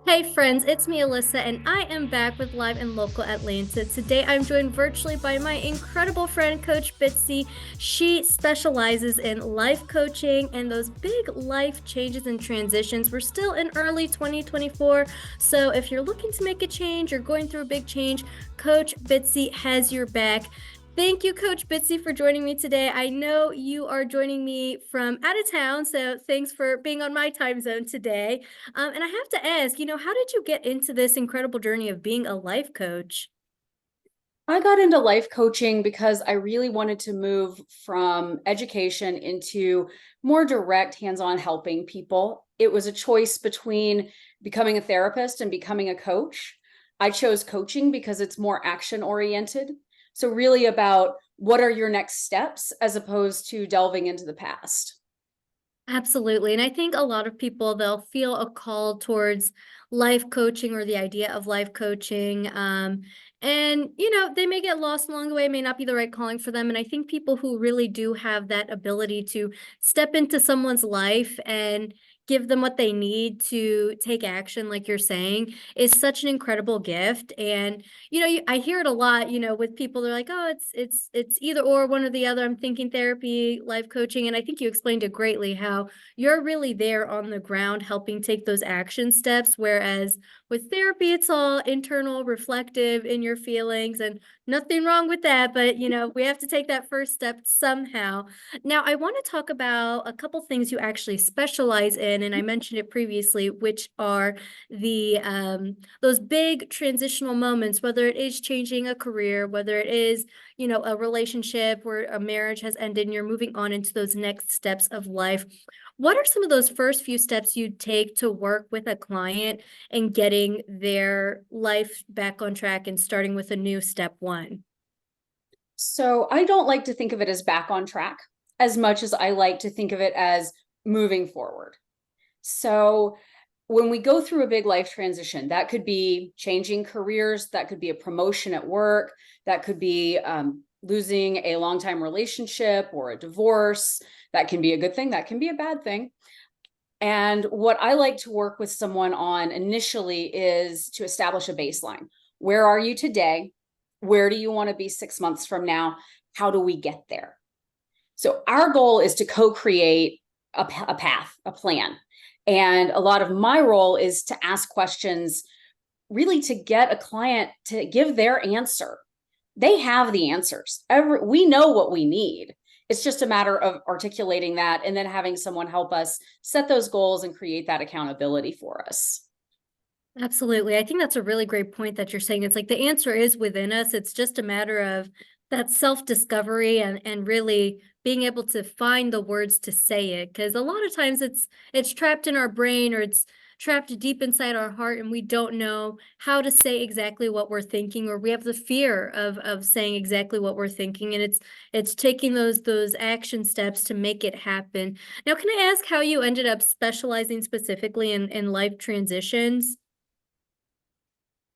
Hey friends, it's me Alyssa and I am back with Live and Local Atlanta. Today I'm joined virtually by my incredible friend Coach Bitsy. She specializes in life coaching and those big life changes and transitions. We're still in early 2024, so if you're looking to make a change or going through a big change, Coach Bitsy has your back. Thank you, Coach Bitsy, for joining me today. I know you are joining me from out of town, so thanks for being on my time zone today. And I have to ask, how did you get into this incredible journey of being a life coach? I got into life coaching because I really wanted to move from education into more direct hands-on helping people. It was a choice between becoming a therapist and becoming a coach. I chose coaching because it's more action oriented. So really about what are your next steps as opposed to delving into the past. Absolutely. And I think a lot of people, they'll feel a call towards life coaching or the idea of life coaching. They may get lost along the way, may not be the right calling for them. And I think people who really do have that ability to step into someone's life and give them what they need to take action, like you're saying, is such an incredible gift. And I hear it a lot, with people. They're like, oh, it's either or, one or the other. I'm thinking therapy, life coaching, and I think you explained it greatly how you're really there on the ground helping take those action steps. Whereas with therapy, it's all internal, reflective in your feelings, and nothing wrong with that. But we have to take that first step somehow. Now, I want to talk about a couple things you actually specialize in, and I mentioned it previously, which are the those big transitional moments, whether it is changing a career, whether it is, a relationship where a marriage has ended and you're moving on into those next steps of life. What are some of those first few steps you take to work with a client and getting their life back on track and starting with a new step one? So I don't like to think of it as back on track as much as I like to think of it as moving forward. So when we go through a big life transition, that could be changing careers, that could be a promotion at work, that could be losing a long-time relationship or a divorce. That can be a good thing, that can be a bad thing. And what I like to work with someone on initially is to establish a baseline. Where are you today? Where do you want to be 6 months from now? How do we get there? So our goal is to co-create a path, a plan. And a lot of my role is to ask questions, really to get a client to give their answer. They have the answers. We know what we need. It's just a matter of articulating that and then having someone help us set those goals and create that accountability for us. Absolutely. I think that's a really great point that you're saying. It's like the answer is within us. It's just a matter of that self-discovery and really being able to find the words to say it. Because a lot of times it's trapped in our brain or it's trapped deep inside our heart and we don't know how to say exactly what we're thinking, or we have the fear of saying exactly what we're thinking. And it's taking those action steps to make it happen. Now, can I ask how you ended up specializing specifically in life transitions?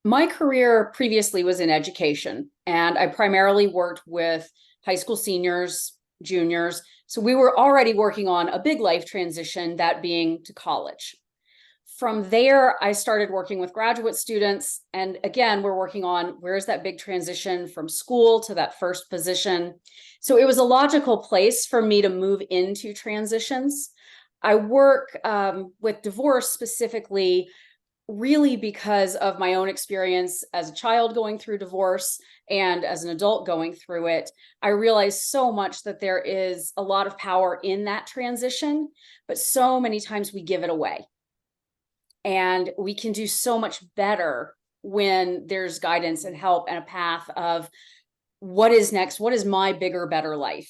My career previously was in education, and I primarily worked with high school seniors, juniors. So we were already working on a big life transition, that being to college. From there, I started working with graduate students. And again, we're working on where's that big transition from school to that first position. So it was a logical place for me to move into transitions. I work with divorce specifically really because of my own experience as a child going through divorce and as an adult going through it. I realized so much that there is a lot of power in that transition, but so many times we give it away. And we can do so much better when there's guidance and help and a path of what is next, what is my bigger, better life,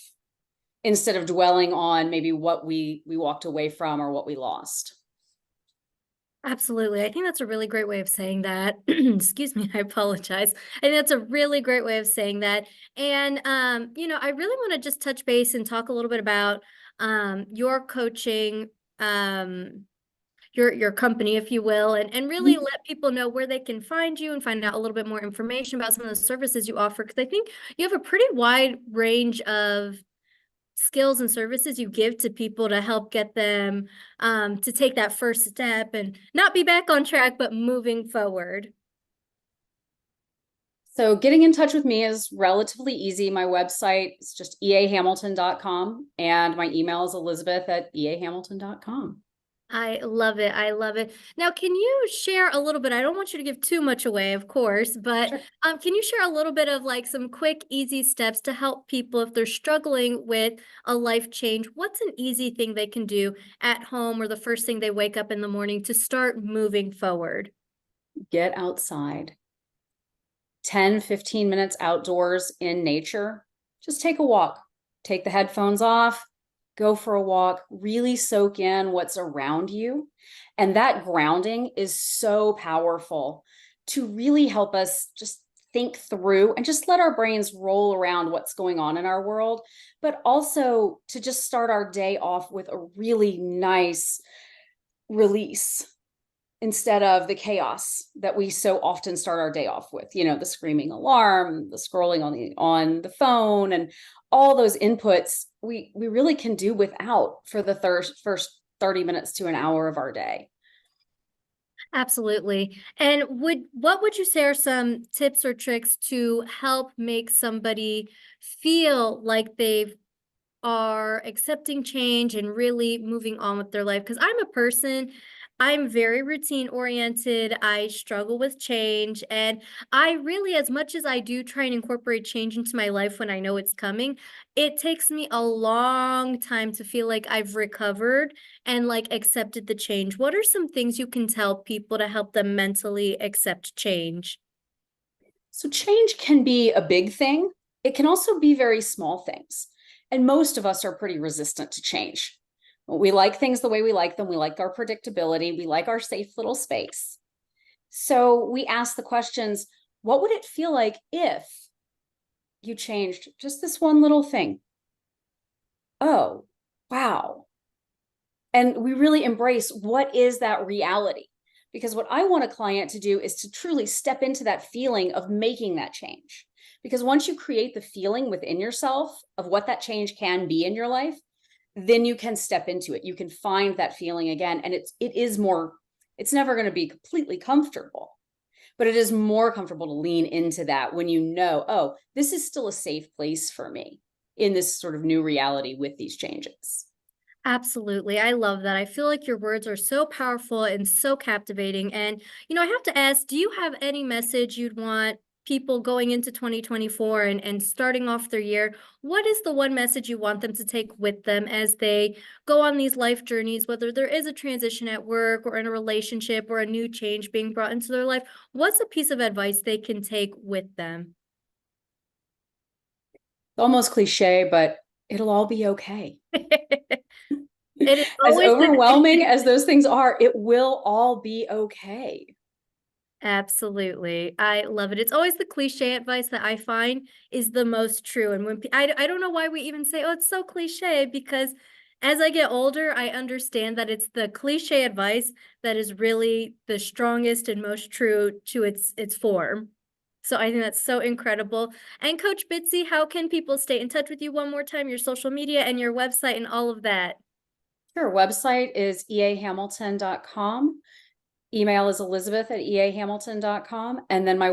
instead of dwelling on maybe what we walked away from or what we lost. Absolutely. I think that's a really great way of saying that. Excuse me, I apologize. I think that's a really great way of saying that. And I really want to just touch base and talk a little bit about your coaching, your company, if you will, and really let people know where they can find you and find out a little bit more information about some of the services you offer. Because I think you have a pretty wide range of skills and services you give to people to help get them to take that first step and not be back on track, but moving forward? So getting in touch with me is relatively easy. My website is just eahamilton.com, and my email is elizabeth@eahamilton.com. I love it. I love it. Now, can you share a little bit? I don't want you to give too much away, of course, but Sure. can you share a little bit of like some quick, easy steps to help people if they're struggling with a life change? What's an easy thing they can do at home or the first thing they wake up in the morning to start moving forward? Get outside. 10, 15 minutes outdoors in nature. Just take a walk. Take the headphones off, go for a walk, really soak in what's around you. And that grounding is so powerful to really help us just think through and just let our brains roll around what's going on in our world, but also to just start our day off with a really nice release instead of the chaos that we so often start our day off with, the screaming alarm, the scrolling on the phone, and all those inputs we really can do without for the first 30 minutes to an hour of our day. Absolutely. And what would you say are some tips or tricks to help make somebody feel like they've are accepting change and really moving on with their life? Because I'm very routine oriented. I struggle with change. And I really, as much as I do try and incorporate change into my life when I know it's coming, it takes me a long time to feel like I've recovered and like accepted the change. What are some things you can tell people to help them mentally accept change? So change can be a big thing. It can also be very small things. And most of us are pretty resistant to change. We like things the way we like them. We like our predictability. We like our safe little space. So we ask the questions, what would it feel like if you changed just this one little thing? Oh, wow. And we really embrace what is that reality? Because what I want a client to do is to truly step into that feeling of making that change. Because once you create the feeling within yourself of what that change can be in your life, then you can step into it. You can find that feeling again. And it's never going to be completely comfortable, but it is more comfortable to lean into that when you know, oh, this is still a safe place for me in this sort of new reality with these changes. Absolutely. I love that. I feel like your words are so powerful and so captivating. And, I have to ask, do you have any message you'd want people going into 2024 and starting off their year? What is the one message you want them to take with them as they go on these life journeys, whether there is a transition at work or in a relationship or a new change being brought into their life? What's a piece of advice they can take with them? Almost cliche, but it'll all be okay. It is As always overwhelming as those things are, it will all be okay. Absolutely. I love it. It's always the cliche advice that I find is the most true. And I don't know why we even say, oh, it's so cliche, because as I get older, I understand that it's the cliche advice that is really the strongest and most true to its form. So I think that's so incredible. And Coach Bitsy, how can people stay in touch with you one more time, your social media and your website and all of that? Sure. Website is eahamilton.com. Email is elizabeth@eahamilton.com. And then my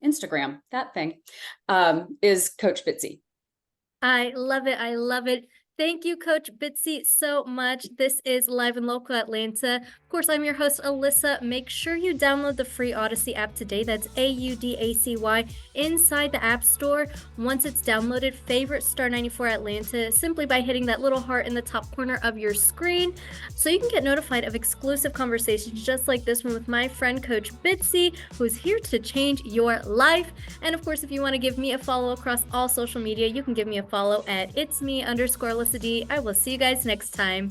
Instagram, that thing, is Coach Bitsy. I love it. I love it. Thank you, Coach Bitsy, so much. This is Live in Local Atlanta. Of course, I'm your host, Alyssa. Make sure you download the free Odyssey app today. That's AUDACY inside the App Store. Once it's downloaded, favorite Star 94 Atlanta simply by hitting that little heart in the top corner of your screen so you can get notified of exclusive conversations just like this one with my friend, Coach Bitsy, who's here to change your life. And of course, if you want to give me a follow across all social media, you can give me a follow at itsme_Alyssa D. I will see you guys next time.